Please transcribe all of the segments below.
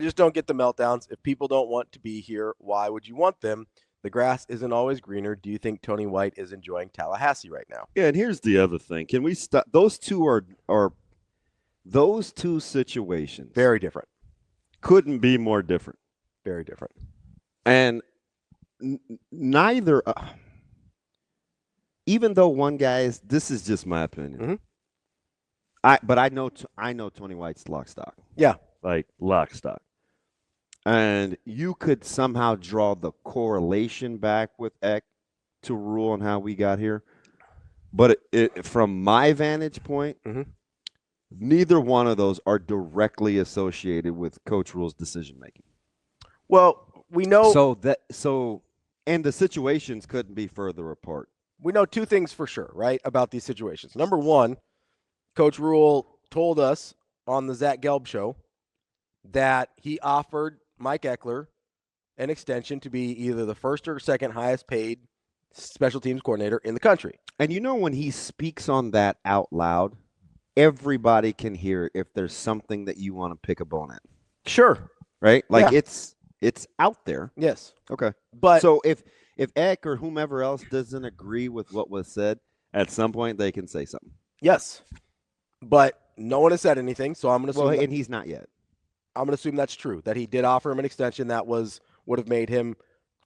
just don't get the meltdowns. If people don't want to be here, why would you want them? The grass isn't always greener. Do you think Tony White is enjoying Tallahassee right now? Yeah, and here's the other thing. Can we stop? Those two situations Very different. couldn't be more different. Very different. And neither, even though one guy is, this is just my opinion. Mm-hmm. But I know Tony White's lock stock. Yeah. Like lock stock. And you could somehow draw the correlation back with Eck to Rhule and how we got here. But from my vantage point, neither one of those are directly associated with Coach Rhule's decision making. Well, we know. And the situations couldn't be further apart. We know two things for sure, right, about these situations. Number one, Coach Rhule told us on the Zach Gelb show that he offered Mike Ekeler an extension to be either the first or second highest paid special teams coordinator in the country. And you know, when he speaks on that out loud, everybody can hear if there's something that you want to pick a bone at. Sure. Right? Like it's out there. Yes. Okay. But so if Eck or whomever else doesn't agree with what was said, at some point they can say something. Yes. But no one has said anything, so I'm going to assume and he's not yet. I'm going to assume that's true, that he did offer him an extension that would have made him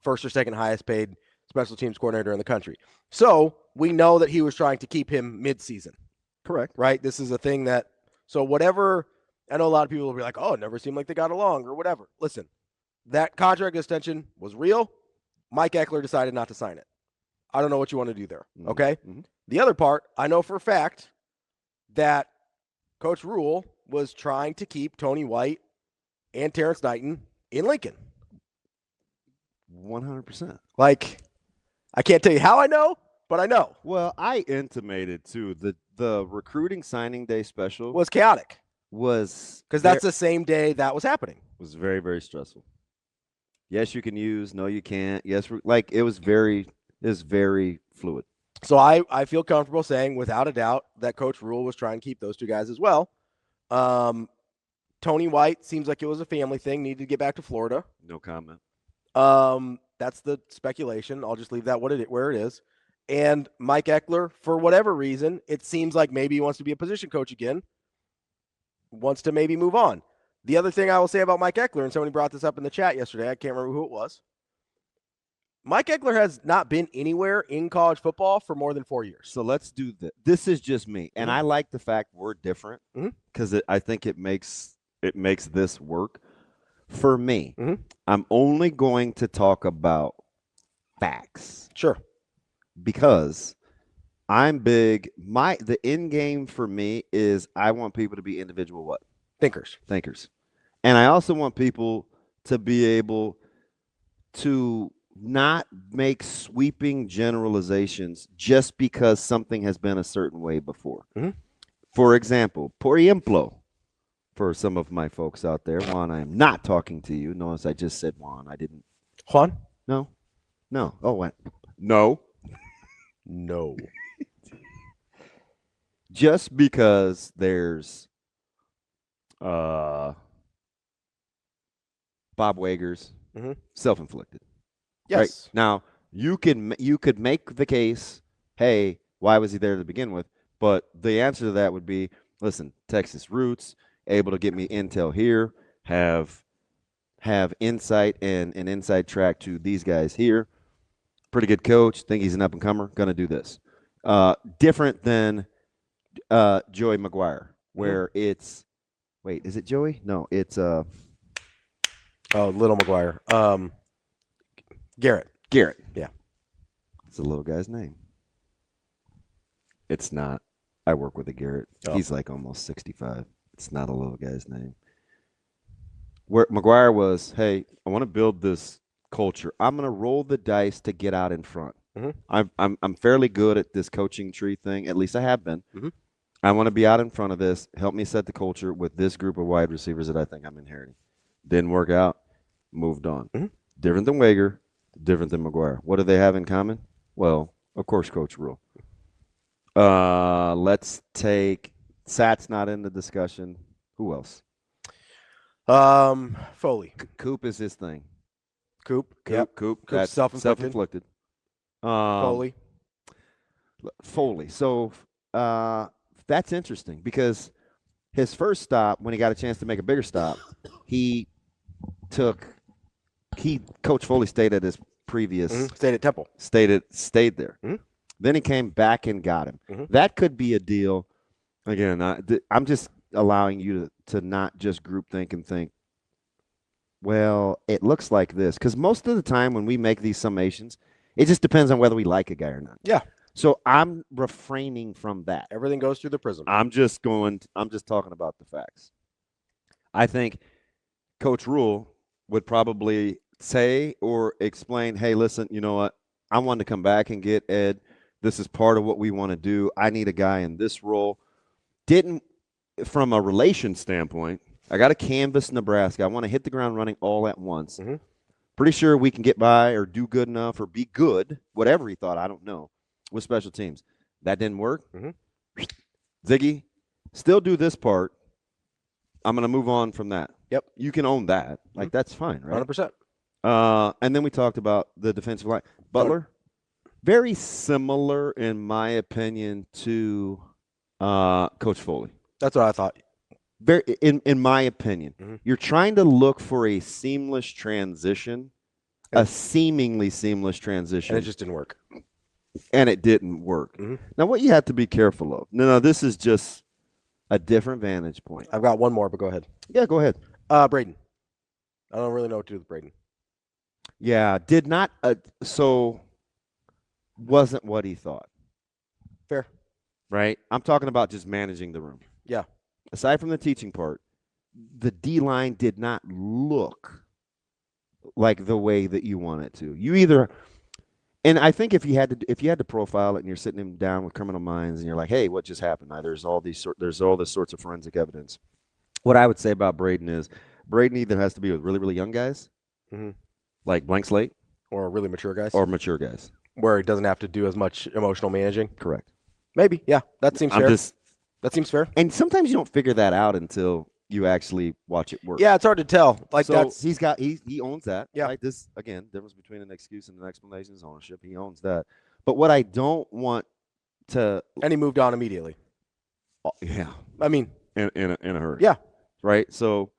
first or second highest paid special teams coordinator in the country. So we know that he was trying to keep him midseason. Correct. Right? This is a thing that – so whatever – I know a lot of people will be like, oh, it never seemed like they got along or whatever. Listen, that contract extension was real. Mike Ekeler decided not to sign it. I don't know what you want to do there, okay? Mm-hmm. The other part, I know for a fact that Coach Rhule was trying to keep Tony White and Terrence Knighton in Lincoln. 100%. Like, I can't tell you how I know, but I know. Well, I intimated, too, the recruiting signing day special was chaotic. Was because that's the same day that was happening. Was very, very stressful. Yes, you can use. No, you can't. Yes, like it was very fluid. So I feel comfortable saying, without a doubt, that Coach Rhule was trying to keep those two guys as well. Tony White seems like it was a family thing. Needed to get back to Florida. No comment. That's the speculation. I'll just leave that where it is. And Mike Ekeler, for whatever reason, it seems like maybe he wants to be a position coach again. Wants to maybe move on. The other thing I will say about Mike Ekeler, and somebody brought this up in the chat yesterday, I can't remember who it was. Mike Ekeler has not been anywhere in college football for more than 4 years. So let's do this. This is just me, and I like the fact we're different because I think it makes this work. For me, I'm only going to talk about facts. Sure. Because I'm big. The end game for me is I want people to be individual what? Thinkers. And I also want people to be able to not make sweeping generalizations just because something has been a certain way before. For example, por ejemplo, for some of my folks out there, Juan, I am not talking to you. Notice I just said Juan. I didn't. Juan? No. Oh, what? No. No. Just because there's Bob Wagers, self-inflicted. Yes. Right? Now, you could make the case, hey, why was he there to begin with? But the answer to that would be, listen, Texas roots, able to get me intel here, have insight and an inside track to these guys here. Pretty good coach. Think he's an up-and-comer. Going to do this. Different than Joey McGuire, where it's – wait, is it Joey? No, it's Little McGuire. Garrett. Yeah. It's a little guy's name. It's not. I work with a Garrett. Oh. He's like almost 65. It's not a little guy's name. Where McGuire was, hey, I want to build this culture. I'm going to roll the dice to get out in front. I'm fairly good at this coaching tree thing. At least I have been. I want to be out in front of this. Help me set the culture with this group of wide receivers that I think I'm inheriting. Didn't work out. Moved on. Different than Wager. Different than McGuire. What do they have in common? Well, of course, Coach Rhule. Let's take Sat's not in the discussion. Who else? Foley. Coop is his thing. Coop. Yep. Coop. Coop's That's self-inflicted. Foley. Foley. So that's interesting because his first stop, when he got a chance to make a bigger stop, Coach Foley stayed at his previous stayed at Temple. Stayed there. Mm-hmm. Then he came back and got him. Mm-hmm. That could be a deal. Again, I'm just allowing you to not just group think and think, well, it looks like this. Because most of the time when we make these summations, it just depends on whether we like a guy or not. Yeah. So I'm refraining from that. Everything goes through the prism. I'm just talking about the facts. I think Coach Rhule would probably say or explain, hey, listen, you know what? I want to come back and get Ed. This is part of what we want to do. I need a guy in this role. From a relation standpoint, I got to canvas Nebraska. I want to hit the ground running all at once. Mm-hmm. Pretty sure we can get by or do good enough or be good, whatever he thought, I don't know, with special teams. That didn't work. Mm-hmm. Ziggy, still do this part. I'm going to move on from that. Yep. You can own that. Like, that's fine, right? 100%. And then we talked about the defensive line. Butler, very similar, in my opinion, to Coach Foley. That's what I thought. Very, in my opinion, you're trying to look for a seamless transition, a seemingly seamless transition. And it just didn't work. And it didn't work. Now, what you have to be careful of. No, this is just a different vantage point. I've got one more, but go ahead. Yeah, go ahead. Braden. I don't really know what to do with Braden. Yeah, did not. So wasn't what he thought. Fair. Right? I'm talking about just managing the room. Yeah. Aside from the teaching part, the D-line did not look like the way that you want it to. You either, and I think if you had to profile it and you're sitting him down with Criminal Minds and you're like, hey, what just happened? There's all this sorts of forensic evidence. What I would say about Braden is Braden either has to be with really, really young guys, like blank slate, or really mature guys, where he doesn't have to do as much emotional managing. Correct. Maybe. Yeah, that seems fair. That seems fair. And sometimes you don't figure that out until you actually watch it work. Yeah, it's hard to tell. Like, so that's he owns that. Yeah. Right? This, again, difference between an excuse and an explanation is ownership. He owns that. But what I don't want to, and he moved on immediately. Yeah. I mean, in a hurry. Yeah. Right. So,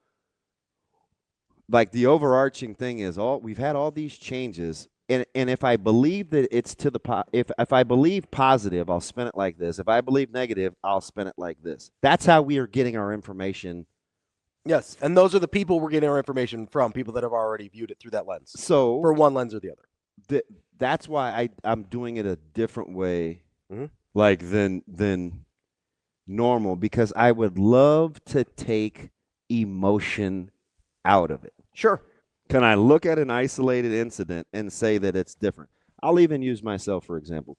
like, the overarching thing is we've had all these changes. And if I believe that it's to the if I believe positive, I'll spin it like this. If I believe negative, I'll spin it like this. That's how we are getting our information. Yes, and those are the people we're getting our information from, people that have already viewed it through that lens. So for one lens or the other. That's why I'm doing it a different way, like than normal, because I would love to take emotion out of it. Sure. Can I look at an isolated incident and say that it's different? I'll even use myself, for example.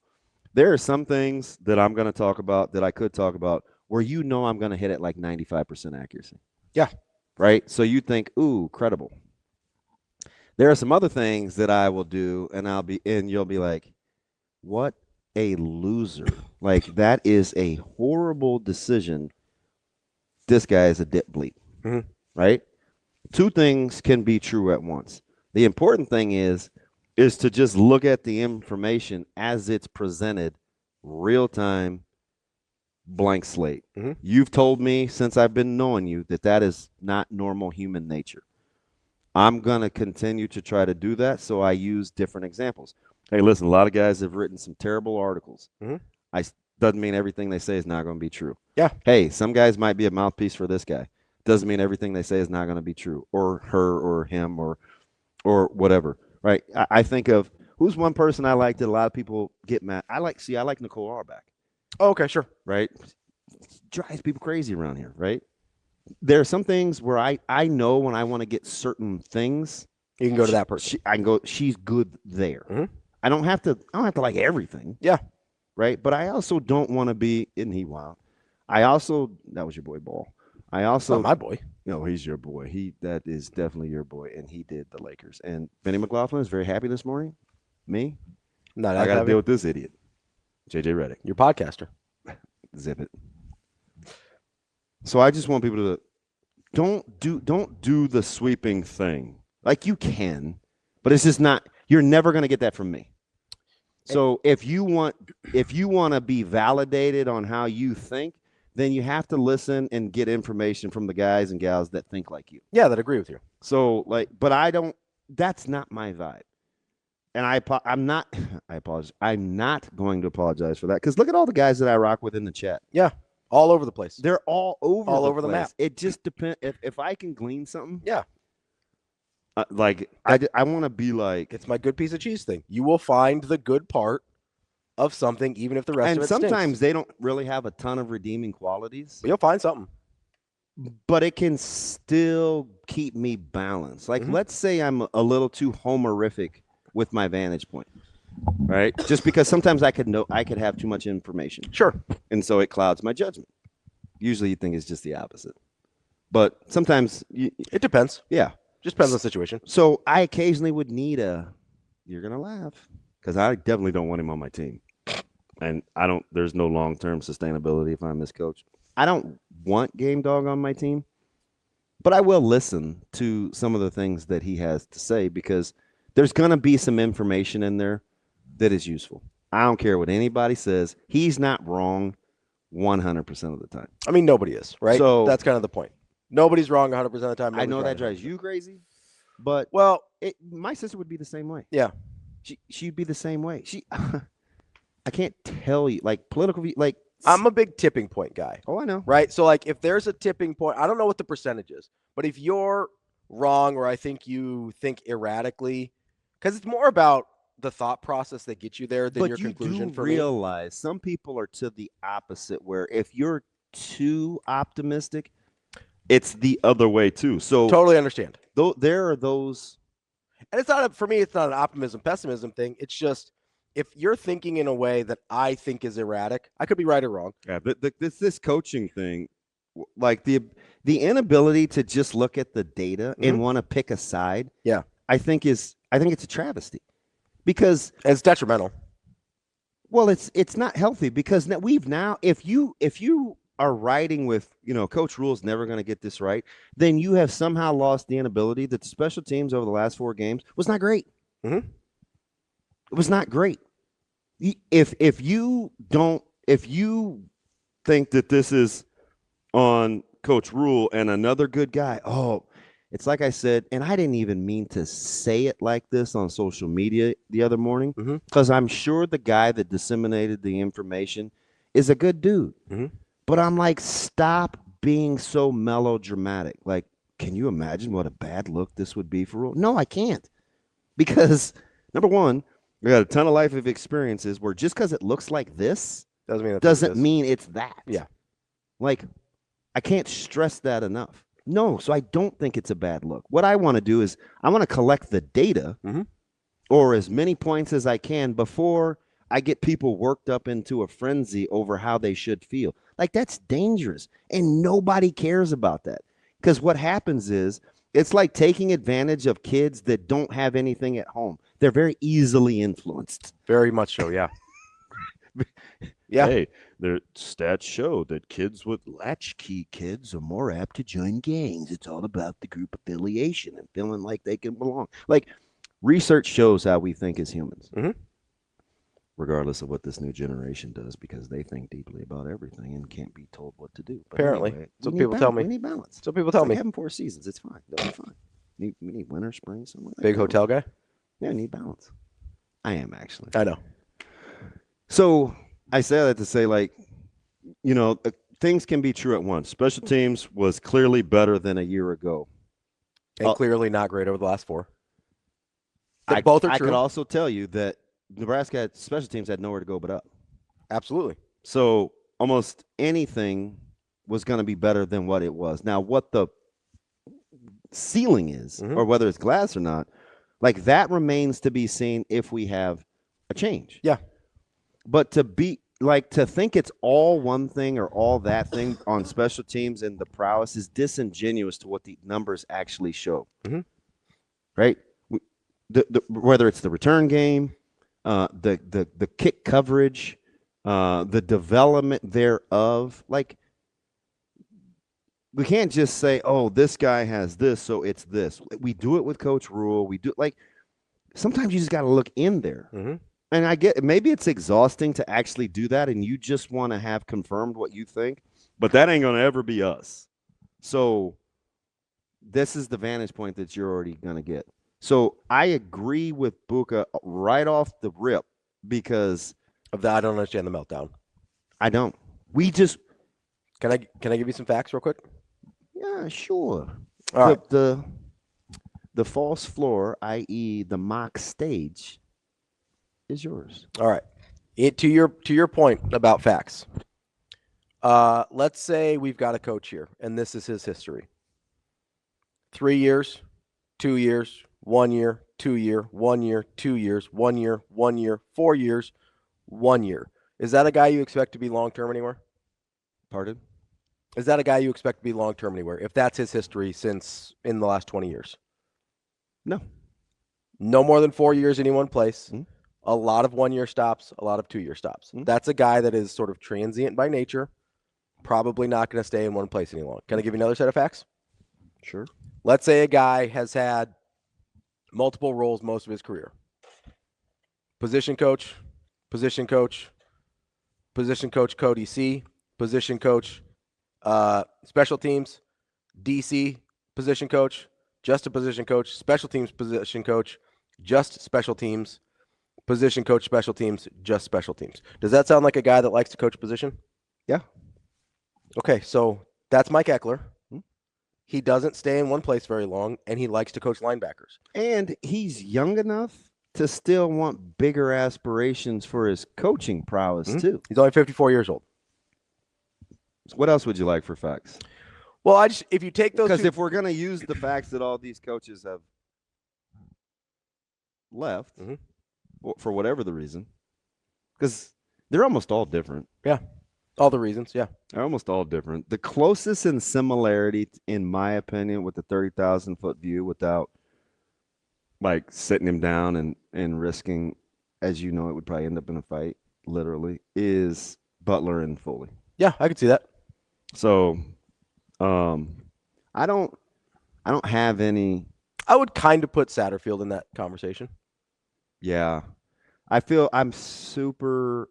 There are some things that I'm going to talk about that I could talk about where I'm going to hit it like 95% accuracy. Yeah. Right? So you think, ooh, credible. There are some other things that I will do, and you'll be like, what a loser. Like, that is a horrible decision. This guy is a dip bleep. Right? Two things can be true at once. The important thing is to just look at the information as it's presented, real time, blank slate. You've told me since I've been knowing you that is not normal human nature. I'm going to continue to try to do that, so I use different examples. Hey, listen, a lot of guys have written some terrible articles. Doesn't mean everything they say is not going to be true. Yeah. Hey, some guys might be a mouthpiece for this guy. Doesn't mean everything they say is not going to be true, or her or him or whatever, right? I think of who's one person I like that a lot of people get mad. I like Nicole Auerbach. Oh, okay, sure. Right? Drives people crazy around here, right? There are some things where I know when I want to get certain things. You can go to that person. I can go, she's good there. I don't have to like everything. Yeah. Right? But I also don't want to be, isn't he wild? That was your boy Ball. Not my boy. No, he's your boy. That is definitely your boy, and he did the Lakers. And Benny McLaughlin is very happy this morning. Me? Not I got to deal with this idiot, JJ Redick. Your podcaster. Zip it. So I just want people to don't do the sweeping thing. Like you can, but it's just not. You're never going to get that from me. So if you want to be validated on how you think, then you have to listen and get information from the guys and gals that think like you. Yeah, that agree with you. So but I don't. That's not my vibe, and I'm not. I apologize. I'm not going to apologize for that because look at all the guys that I rock with in the chat. Yeah, all over the place. They're all over the map. It just depends if I can glean something. Yeah. I want to be like, it's my good piece of cheese thing. You will find the good part of something, even if the rest of it sometimes stinks. They don't really have a ton of redeeming qualities. But you'll find something. But it can still keep me balanced. Like, let's say I'm a little too homerific with my vantage point, right? Just because sometimes I could have too much information. Sure. And so it clouds my judgment. Usually you think it's just the opposite. But sometimes it depends. Yeah. Just depends on the situation. So I occasionally would need you're going to laugh, because I definitely don't want him on my team. And there's no long-term sustainability if I'm his coach. I don't want Game Dog on my team, but I will listen to some of the things that he has to say because there's going to be some information in there that is useful. I don't care what anybody says. He's not wrong 100% of the time. I mean, nobody is, right? So that's kind of the point. Nobody's wrong 100% of the time. I know that drives you crazy, but my sister would be the same way. Yeah. She'd be the same way. I can't tell you, like, political view, like, I'm a big tipping point guy. Oh, I know. Right? So, like, if there's a tipping point, I don't know what the percentage is, but if you're wrong or I think you think erratically, because it's more about the thought process that gets you there than your conclusion for me. But you do realize some people are to the opposite, where if you're too optimistic, it's the other way too. So totally understand. There are those. And it's not, for me, it's not an optimism, pessimism thing. It's just, if you're thinking in a way that I think is erratic, I could be right or wrong. Yeah, this coaching thing, like the inability to just look at the data and want to pick a side. Yeah, I think it's a travesty, because it's detrimental. Well, it's not healthy, because if you are riding with, Coach Rhule's never going to get this right, then you have somehow lost the inability that the special teams over the last 4 games was not great. Mm-hmm. It was not great. If you think that this is on Coach Rhule and another good guy, it's like I said, and I didn't even mean to say it like this on social media the other morning, because I'm sure the guy that disseminated the information is a good dude. Mm-hmm. But I'm like, stop being so melodramatic. Like, can you imagine what a bad look this would be for Rhule? No, I can't. Because, number one, we got a ton of life of experiences where just because it looks like this doesn't mean it's that. Yeah. Like, I can't stress that enough. No, so I don't think it's a bad look. What I want to do is I want to collect the data or as many points as I can before I get people worked up into a frenzy over how they should feel. Like, that's dangerous, and nobody cares about that. Because what happens is, it's like taking advantage of kids that don't have anything at home. They're very easily influenced. Very much so, yeah. Yeah. Hey, their stats show that kids with latchkey kids are more apt to join gangs. It's all about the group affiliation and feeling like they can belong. Like, research shows how we think as humans. Regardless of what this new generation does, because they think deeply about everything and can't be told what to do. But apparently, anyway, so people tell me. We need balance. So people tell me. Having 4 seasons, it's fine. They'll be fine. We need winter, spring, something like that. Big hotel guy? Yeah, I need balance. I am, actually. I know. So I say that to say, like, things can be true at once. Special teams was clearly better than a year ago. And clearly not great over the last 4. Both are true. I could also tell you that Nebraska special teams had nowhere to go but up. Absolutely. So almost anything was going to be better than what it was. Now, what the ceiling is, or whether it's glass or not, like, that remains to be seen if we have a change. Yeah. But to think it's all one thing or all that thing on special teams and the prowess is disingenuous to what the numbers actually show. Right? Whether it's the return game, the kick coverage, the development thereof, like, we can't just say, oh, this guy has this, so it's this. We do it with Coach Rhule. We do like sometimes you just got to look in there. Mm-hmm. And I get maybe it's exhausting to actually do that, and you just want to have confirmed what you think, but that ain't going to ever be us. So this is the vantage point that you're already going to get. So I agree with Buka right off the rip because of that, I don't understand the meltdown. I don't. We just can I give you some facts real quick? Yeah, sure. All right. The false floor, i.e., the mock stage, is yours. All right. To your point about facts. Let's say we've got a coach here, and this is his history. 3 years, 2 years, 1 year, 2 year, 1 year, 2 years, 1 year, 1 year, 4 years, 1 year. Is that a guy you expect to be long-term anywhere? Pardon? Is that a guy you expect to be long-term anywhere, if that's his history since in the last 20 years? No. No more than 4 years in any one place. Mm-hmm. A lot of 1-year stops, a lot of 2-year stops. Mm-hmm. That's a guy that is sort of transient by nature, probably not going to stay in one place any longer. Can I give you another set of facts? Sure. Let's say a guy has had multiple roles most of his career. Position coach, position coach, position coach co-DC, position coach, special teams, DC, position coach, just a position coach, special teams position coach, just special teams, position coach, special teams, just special teams. Does that sound like a guy that likes to coach position? Yeah. Okay, so that's Mike Ekeler. He doesn't stay in one place very long, and he likes to coach linebackers. And he's young enough to still want bigger aspirations for his coaching prowess, too. He's only 54 years old. So what else would you like for facts? Well, if you take those, because if we're going to use the facts that all these coaches have left for whatever the reason, because they're almost all different. Yeah, all the reasons. Yeah, they're almost all different. The closest in similarity, in my opinion, with the 30,000-foot view, without like sitting him down and risking, as you know, it would probably end up in a fight, literally, is Butler and Foley. Yeah, I could see that. So, I don't have any. I would kind of put Satterfield in that conversation. Yeah, I feel I'm super.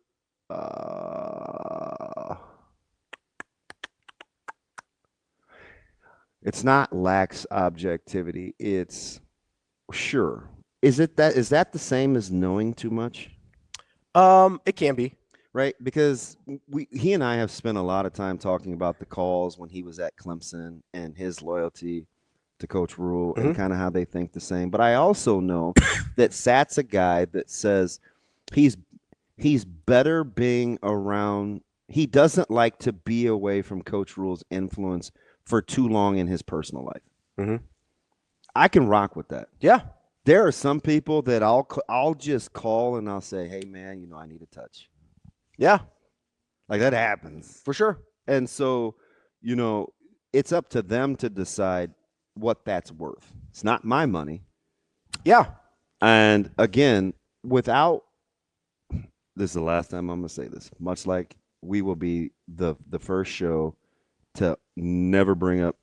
It's not lacks objectivity. It's sure. Is that the same as knowing too much? It can be. Right, because he and I have spent a lot of time talking about the calls when he was at Clemson and his loyalty to Coach Rhule and kind of how they think the same. But I also know that Sat's a guy that says he's better being around. He doesn't like to be away from Coach Rhule's influence for too long in his personal life. I can rock with that. Yeah, there are some people that I'll just call and I'll say, "Hey, man, I need a touch." Yeah. Like that happens. For sure. And so, it's up to them to decide what that's worth. It's not my money. Yeah. And again, this is the last time I'm going to say this, much like we will be the first show to never bring up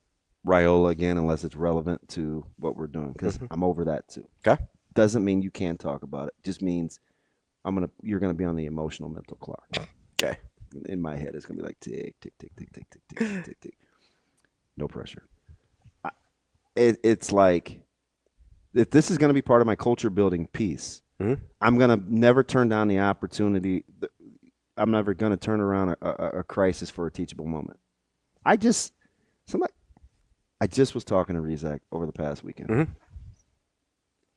Raiola again unless it's relevant to what we're doing, because I'm over that too. Okay. Doesn't mean you can't talk about it. Just means you're gonna be on the emotional mental clock. Okay. In my head, it's gonna be like tick, tick, tick, tick, tick, tick, tick, tick, tick. No pressure. It's like, if this is gonna be part of my culture building piece, I'm gonna never turn down the opportunity. I'm never gonna turn around a crisis for a teachable moment. I just was talking to Rizak over the past weekend.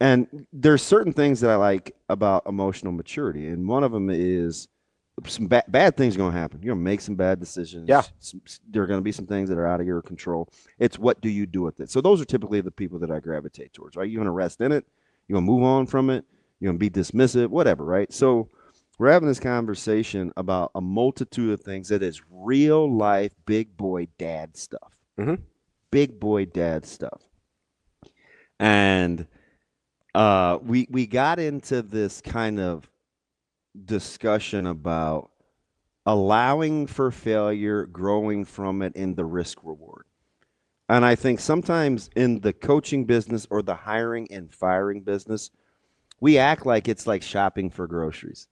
And there's certain things that I like about emotional maturity. And one of them is some bad things are going to happen. You're going to make some bad decisions. Yeah. There are going to be some things that are out of your control. It's what do you do with it? So those are typically the people that I gravitate towards, right? You're going to rest in it. You're going to move on from it. You're going to be dismissive, whatever, right? So we're having this conversation about a multitude of things that is real life big boy dad stuff. Big boy dad stuff. And we got into this kind of discussion about allowing for failure, growing from it, and the risk reward. And I think sometimes in the coaching business or the hiring and firing business, we act like it's like shopping for groceries,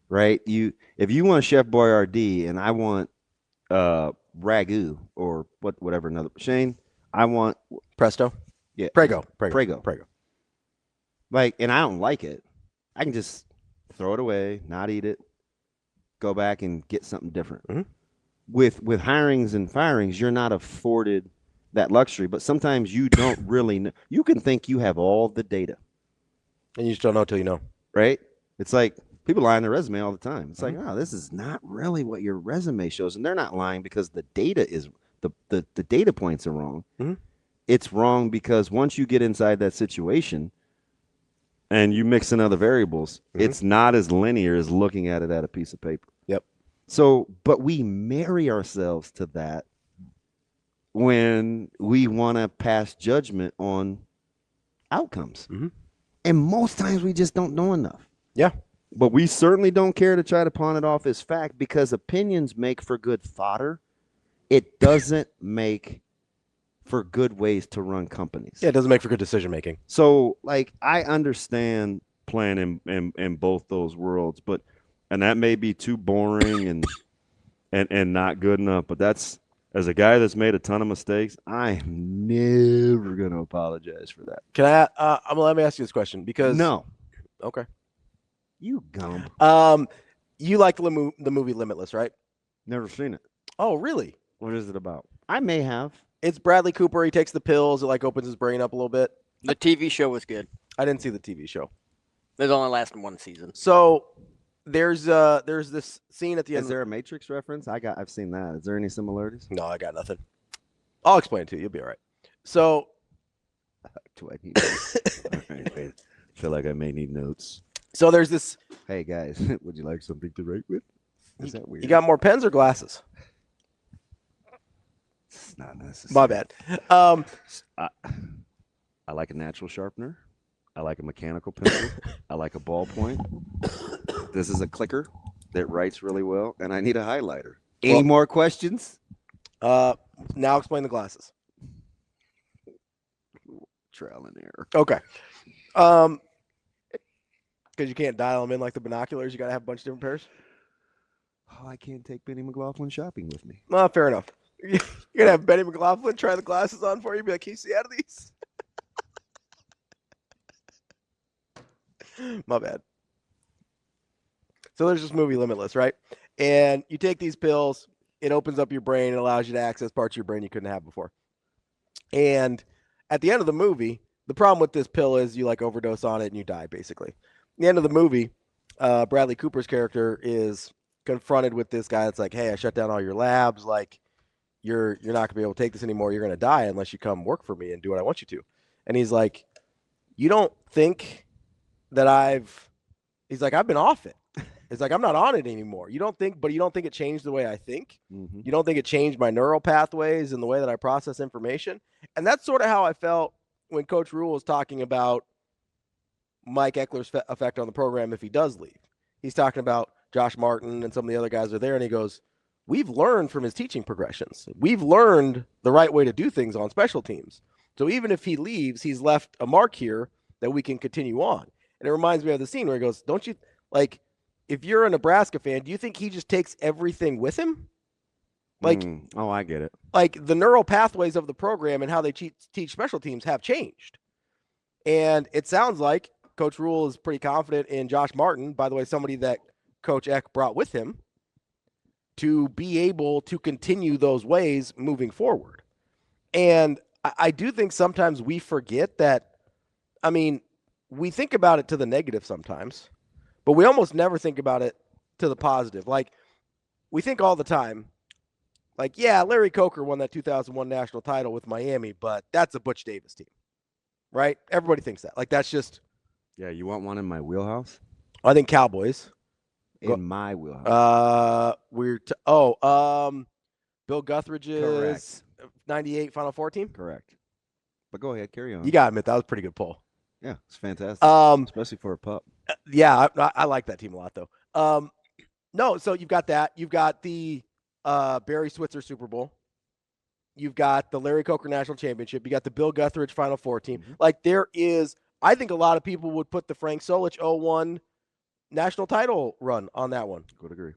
right? If you want Chef Boyardee and I want ragu or whatever another Shane, I want Presto. yeah Prego. like, and I don't like it. I can just throw it away, not eat it, go back and get something different. Mm-hmm. With hirings and firings, you're not afforded that luxury, but sometimes you don't really know. You can think you have all the data, And you just don't know till you know. right? It's like people lie on their resume all the time. It's like, oh, this is not really what your resume shows, and they're not lying because the data is the data points are wrong. Mm-hmm. It's wrong because once you get inside that situation and you mix in other variables, it's not as linear as looking at it at a piece of paper. Yep. So, but we marry ourselves to that when we want to pass judgment on outcomes. Mm-hmm. And most times we just don't know enough. Yeah. But we certainly don't care to try to pawn it off as fact because opinions make for good fodder. It doesn't make for good ways to run companies. Yeah, it doesn't make for good decision making. So, like, I understand playing in both those worlds, and that may be too boring and not good enough. But that's, as a guy that's made a ton of mistakes, I'm never going to apologize for that. Can I? Let me ask you this question because No. Okay. You gump. You like the movie Limitless, right? Never seen it. Oh, really? What is it about? I may have. It's Bradley Cooper. He takes the pills. It like opens his brain up a little bit. The TV show was good. I didn't see the TV show. It only lasted one season. So there's this scene at the end. Is there a Matrix reference? I've seen that. Is there any similarities? No, I got nothing. I'll explain it to you. You'll be all right. So Do I need notes? All right, wait. I feel like I may need notes. So there's this. Hey guys, would you like something to write with? Is that weird? You got more pens or glasses? It's not necessary. My bad. I like a natural sharpener. I like a mechanical pencil. I like a ballpoint. This is a clicker that writes really well, and I need a highlighter. Any more questions? Now explain the glasses. Trial and error. Okay. Because you can't dial them in like the binoculars. You got to have a bunch of different pairs. Oh, I can't take Benny McLaughlin shopping with me. Fair enough. You're going to have Benny McLaughlin try the glasses on for you. Be like, can you see out of these? My bad. So there's this movie Limitless, right? And you take these pills. It opens up your brain and allows you to access parts of your brain you couldn't have before. And at the end of the movie, the problem with this pill is you like overdose on it and you die, basically. At the end of the movie, Bradley Cooper's character is confronted with this guy that's like, hey, I shut down all your labs. Like, you're not going to be able to take this anymore. You're going to die unless you come work for me and do what I want you to. And he's like, you don't think that he's like, I've been off it. It's like, I'm not on it anymore. You don't think it changed the way I think. Mm-hmm. You don't think it changed my neural pathways and the way that I process information. And that's sort of how I felt when Coach Rhule was talking about Mike Ekeler's effect on the program if he does leave. He's talking about Josh Martin and some of the other guys are there, and he goes, we've learned from his teaching progressions. We've learned the right way to do things on special teams. So even if he leaves, he's left a mark here that we can continue on. And it reminds me of the scene where he goes, don't you, like, if you're a Nebraska fan, do you think he just takes everything with him? Like, oh, I get it. Like the neural pathways of the program and how they teach special teams have changed. And it sounds like Coach Rhule is pretty confident in Josh Martin, by the way, somebody that Coach Eck brought with him, to be able to continue those ways moving forward. And I do think sometimes we forget that, I mean, we think about it to the negative sometimes, but we almost never think about it to the positive. Like, we think all the time, like, yeah, Larry Coker won that 2001 national title with Miami, but that's a Butch Davis team, right? Everybody thinks that. Like, that's just. Yeah, you want one in my wheelhouse? I think Cowboys. In my wheelhouse. Bill Guthridge's 98 Final Four team? Correct. But go ahead, carry on. You got to admit, that was a pretty good poll. Yeah, it's fantastic. Especially for a pup. Yeah, I like that team a lot, though. No, so you've got that. You've got the Barry Switzer Super Bowl. You've got the Larry Coker National Championship. You got the Bill Guthridge Final Four team. Like there is, I think a lot of people would put the Frank Solich 01 national title run on that one. Would agree.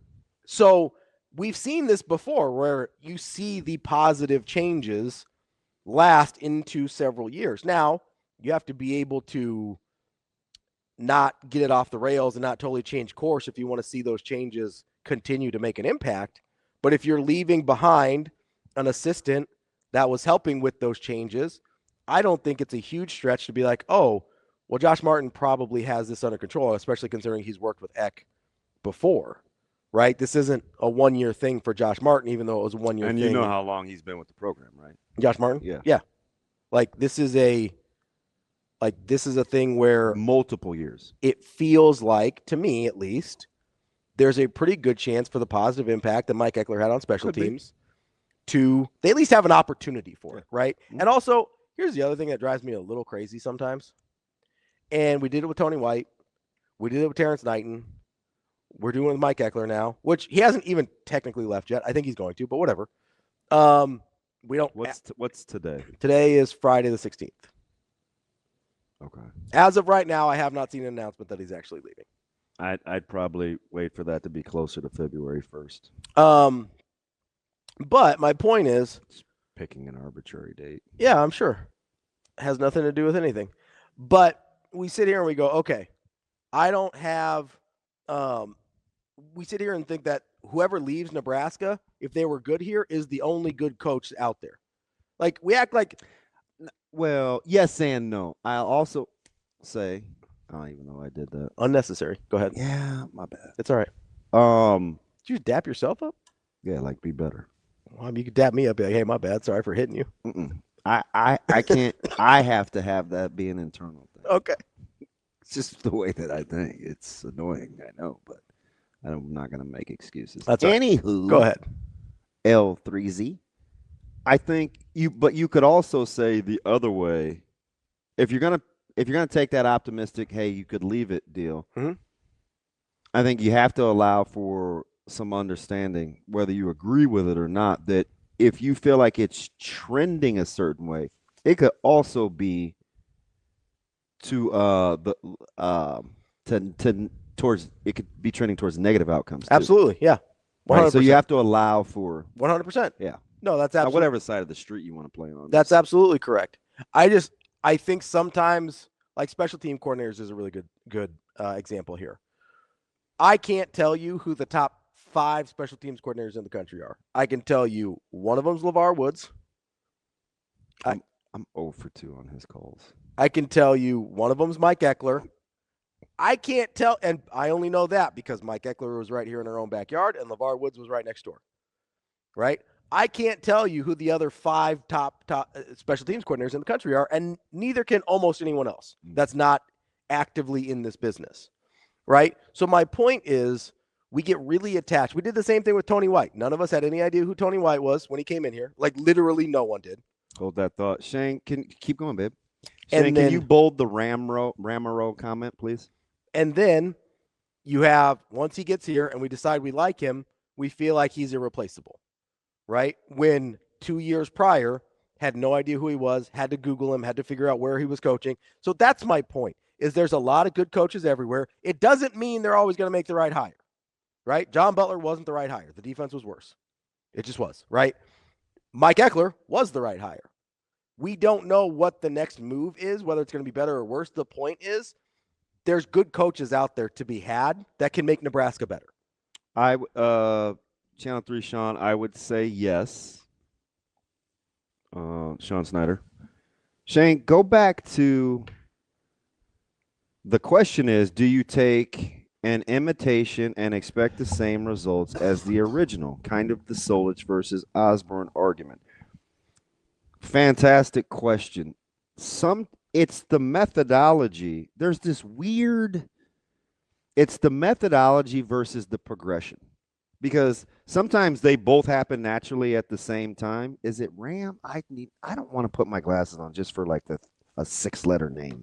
So we've seen this before where you see the positive changes last into several years. Now, you have to be able to not get it off the rails and not totally change course if you want to see those changes continue to make an impact. But if you're leaving behind an assistant that was helping with those changes, I don't think it's a huge stretch to be like, oh, well, Josh Martin probably has this under control, especially considering he's worked with Eck before, right? This isn't a one-year thing for Josh Martin, even though it was a one-year thing. And you know how long he's been with the program, right? Josh Martin? Yeah. Yeah. Like this is a thing where multiple years. It feels like, to me at least, there's a pretty good chance for the positive impact that Mike Ekeler had on special teams to they at least have an opportunity for it, right? Mm-hmm. And also, here's the other thing that drives me a little crazy sometimes. And we did it with Tony White. We did it with Terrence Knighton. We're doing it with Mike Ekeler now, which he hasn't even technically left yet. I think he's going to, but whatever. We don't. What's today? Today is Friday the 16th. Okay. As of right now, I have not seen an announcement that he's actually leaving. I'd probably wait for that to be closer to February 1st. But my point is, it's picking an arbitrary date. Yeah, I'm sure. It has nothing to do with anything. But we sit here and we go, okay, I don't have we sit here and think that whoever leaves Nebraska, if they were good here, is the only good coach out there. Like, we act like... Well, yes and no. I'll also say, I don't even know I did that. Unnecessary. Go ahead. Yeah, my bad. It's all right. Did you dap yourself up? Yeah, like be better. Well, I mean, you could dap me up. Be like, hey, my bad. Sorry for hitting you. I can't. I have to have that be an internal thing. Okay. It's just the way that I think. It's annoying, I know, but I'm not going to make excuses. That's right. Anywho, go ahead. L3Z. I think but you could also say the other way. If you're gonna take that optimistic, hey, you could leave it deal. Mm-hmm. I think you have to allow for some understanding, whether you agree with it or not, that if you feel like it's trending a certain way, it could also be towards it could be trending towards negative outcomes too. Absolutely, yeah. 100%. Right, so you have to allow for 100%. Yeah. No, that's absolutely whatever side of the street you want to play on. That's absolutely correct. I think sometimes, like, special team coordinators is a really good example here. I can't tell you who the top 5 special teams coordinators in the country are. I can tell you one of them's LeVar Woods. I'm 0 for 2 on his calls. I can tell you one of them's Mike Ekeler. I can't tell, and I only know that because Mike Ekeler was right here in our own backyard and LeVar Woods was right next door. Right? I can't tell you who the other 5 top special teams coordinators in the country are, and neither can almost anyone else that's not actively in this business, right? So my point is we get really attached. We did the same thing with Tony White. None of us had any idea who Tony White was when he came in here. Like, literally no one did. Hold that thought. Shane, keep going, babe. Shane, can you bold the Ramaro comment, please? And then you have, once he gets here and we decide we like him, we feel like he's irreplaceable. Right? When 2 years prior, had no idea who he was, had to Google him, had to figure out where he was coaching. So that's my point, is there's a lot of good coaches everywhere. It doesn't mean they're always going to make the right hire, right? John Butler wasn't the right hire. The defense was worse. It just was, right? Mike Ekeler was the right hire. We don't know what the next move is, whether it's going to be better or worse. The point is there's good coaches out there to be had that can make Nebraska better. Channel 3, Sean, I would say yes. Sean Snyder. Shane, go back to the question is, do you take an imitation and expect the same results as the original? Kind of the Solich versus Osborne argument. Fantastic question. It's the methodology. There's this weird, it's the methodology versus the progression. Because sometimes they both happen naturally at the same time. Is it Ram? I don't want to put my glasses on just for like a 6-letter name.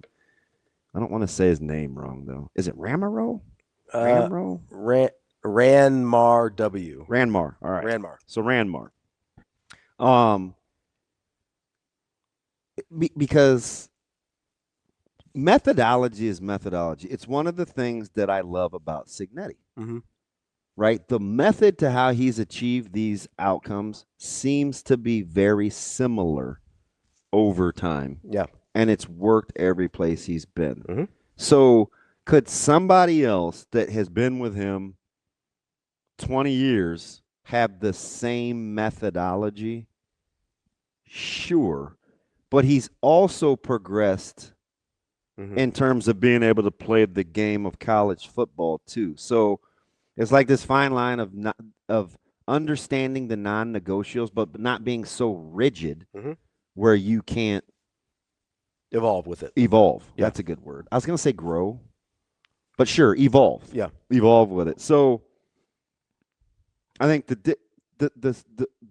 I don't want to say his name wrong though. Is it Ramaro? Ramro? Ranmar W. Ranmar. All right. Ranmar. So Ranmar. Because methodology is methodology. It's one of the things that I love about Signetti. Mm-hmm. Right? The method to how he's achieved these outcomes seems to be very similar over time. Yeah. And it's worked every place he's been. Mm-hmm. So could somebody else that has been with him 20 years have the same methodology? Sure. But he's also progressed in terms of being able to play the game of college football too. So it's like this fine line of understanding the non-negotiables, but not being so rigid where you can't evolve with it. Evolve. Yeah. That's a good word. I was going to say grow, but sure, evolve. Yeah. Evolve with it. So I think the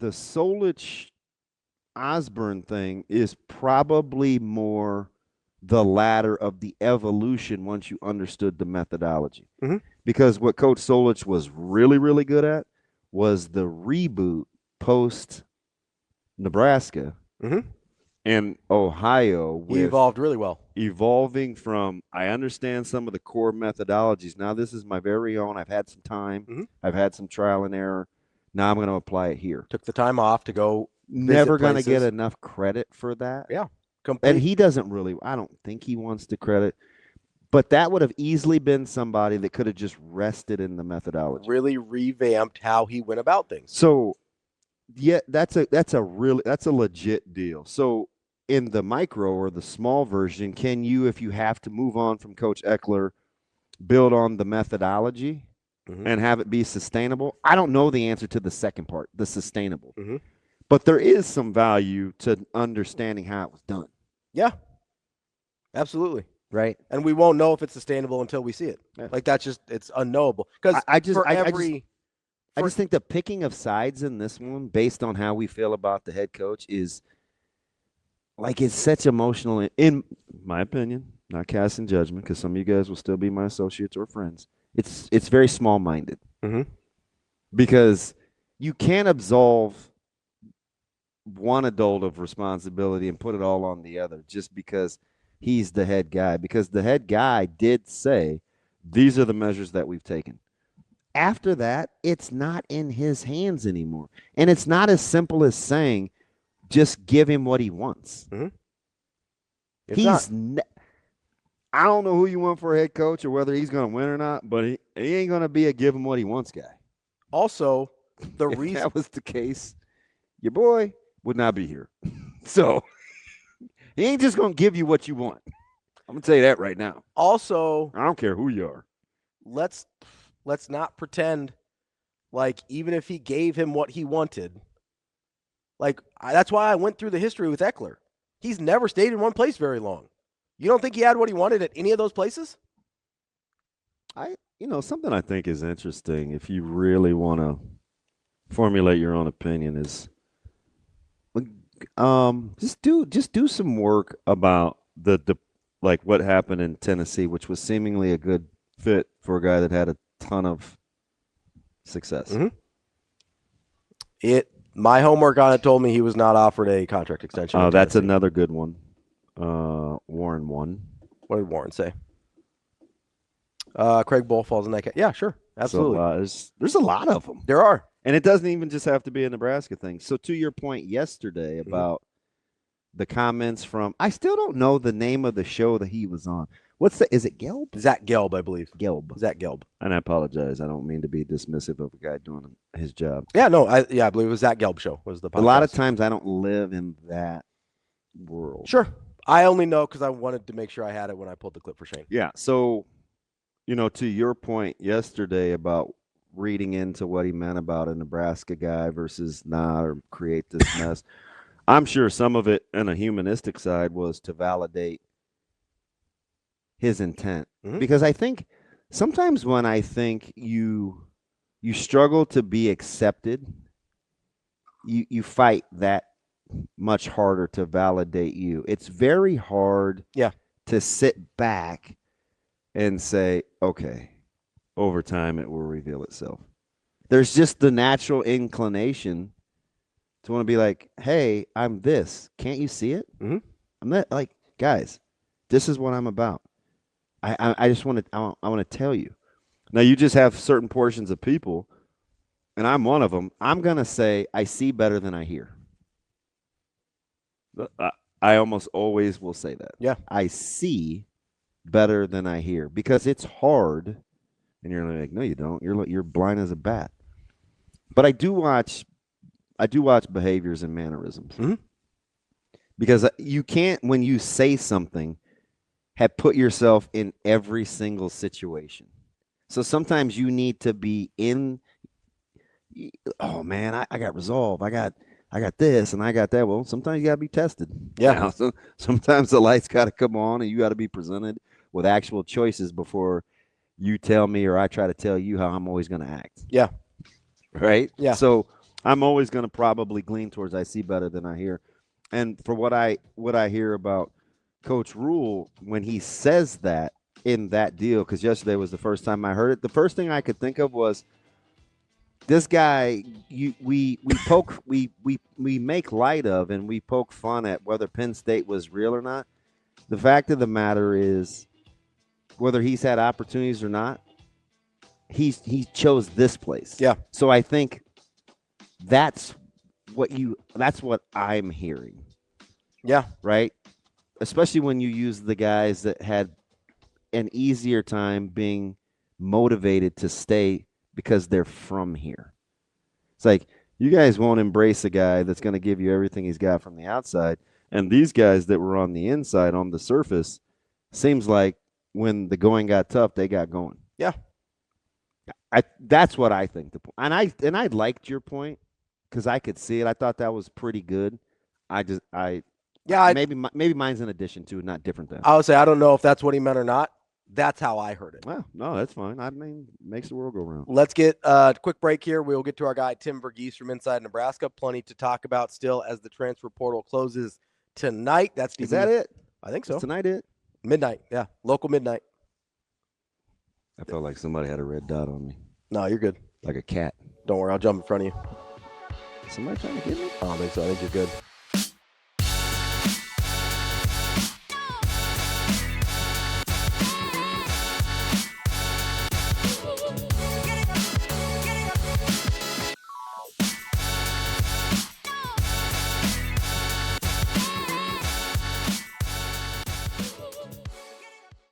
Solich Osborne thing is probably more the ladder of the evolution once you understood the methodology. Because what Coach Solich was really, really good at was the reboot post Nebraska and Ohio. He evolved really well. Evolving from, I understand some of the core methodologies. Now this is my very own. I've had some time. I've had some trial and error. Now I'm going to apply it here. Took the time off to go. Never going to get enough credit for that. Yeah. And he doesn't really, I don't think he wants the credit. But that would have easily been somebody that could have just rested in the methodology. Really revamped how he went about things. So, yeah, that's a legit deal. So, in the micro or the small version, can you, if you have to move on from Coach Ekeler, build on the methodology and have it be sustainable? I don't know the answer to the second part, the sustainable. But there is some value to understanding how it was done. Yeah, absolutely. Right. And we won't know if it's sustainable until we see it. Yeah. Like that's just, it's unknowable. Because I just think the picking of sides in this one, based on how we feel about the head coach, is like it's such emotional. In my opinion, not casting judgment, because some of you guys will still be my associates or friends. It's very small-minded because you can't absolve one adult of responsibility and put it all on the other just because he's the head guy, because the head guy did say, these are the measures that we've taken. After that, it's not in his hands anymore. And it's not as simple as saying, just give him what he wants. I don't know who you want for a head coach or whether he's going to win or not, but he ain't going to be a give him what he wants guy. Also, the if reason that was the case, your boy would not be here. So he ain't just going to give you what you want. I'm going to tell you that right now. Also, I don't care who you are. Let's not pretend like even if he gave him what he wanted, that's why I went through the history with Ekeler. He's never stayed in one place very long. You don't think he had what he wanted at any of those places? Something I think is interesting, if you really want to formulate your own opinion, is just do some work about the what happened in Tennessee, which was seemingly a good fit for a guy that had a ton of success. My homework on it told me he was not offered a contract extension. Oh, that's another good one. Warren won. What did Warren say? Craig Bull falls in that case. Yeah, sure. Absolutely. There's a lot of them. There are. And it doesn't even just have to be a Nebraska thing. So to your point yesterday about the comments from, I still don't know the name of the show that he was on. Is it Gelb? Zach Gelb, I believe. Gelb. Zach Gelb. And I apologize. I don't mean to be dismissive of a guy doing his job. Yeah, no, I believe it was Zach Gelb show was the podcast. A lot of times I don't live in that world. Sure. I only know because I wanted to make sure I had it when I pulled the clip for Shane. Yeah. So, to your point yesterday about reading into what he meant about a Nebraska guy versus not, or create this mess, I'm sure some of it on a humanistic side was to validate his intent. Because I think sometimes when I think you struggle to be accepted, you fight that much harder to validate you. It's very hard to sit back and say, okay, over time it will reveal itself. There's just the natural inclination to want to be like, hey, I'm this. Can't you see it? I'm not like, guys, this is what I'm about. I just want to I want to tell you. Now you just have certain portions of people, and I'm one of them. I'm gonna say I see better than I hear. I almost always will say that. Yeah. I see better than I hear because it's hard, and you're like, no, you don't. You're blind as a bat. But I do watch behaviors and mannerisms because you can't, when you say something, have put yourself in every single situation. So sometimes you need to be in. Oh man, I got resolve. I got this and I got that. Well, sometimes you got to be tested. Yeah. So sometimes the lights got to come on and you got to be presented with actual choices before you tell me or I try to tell you how I'm always going to act. Yeah. Right? Yeah. So I'm always going to probably lean towards I see better than I hear. And for what I hear about Coach Rhule, when he says that in that deal, because yesterday was the first time I heard it, the first thing I could think of was, this guy, we make light of and we poke fun at whether Penn State was real or not. The fact of the matter is, whether he's had opportunities or not, he chose this place. Yeah. So I think that's what I'm hearing. Yeah. Right? Especially when you use the guys that had an easier time being motivated to stay because they're from here. It's like, you guys won't embrace a guy that's going to give you everything he's got from the outside. And these guys that were on the inside, on the surface, seems like when the going got tough, they got going. Yeah. That's what I think. And I liked your point because I could see it. I thought that was pretty good. Maybe mine's an addition to, not different than. I would say I don't know if that's what he meant or not. That's how I heard it. Well, no, that's fine. I mean, makes the world go round. Let's get a quick break here. We'll get to our guy, Tim Verghese from Inside Nebraska. Plenty to talk about still as the transfer portal closes tonight. Is that it? I think so. Is tonight it? Midnight. Yeah. Local midnight. I felt like somebody had a red dot on me. No, you're good. Like a cat. Don't worry. I'll jump in front of you. Somebody trying to get me? I don't think so. I think you're good.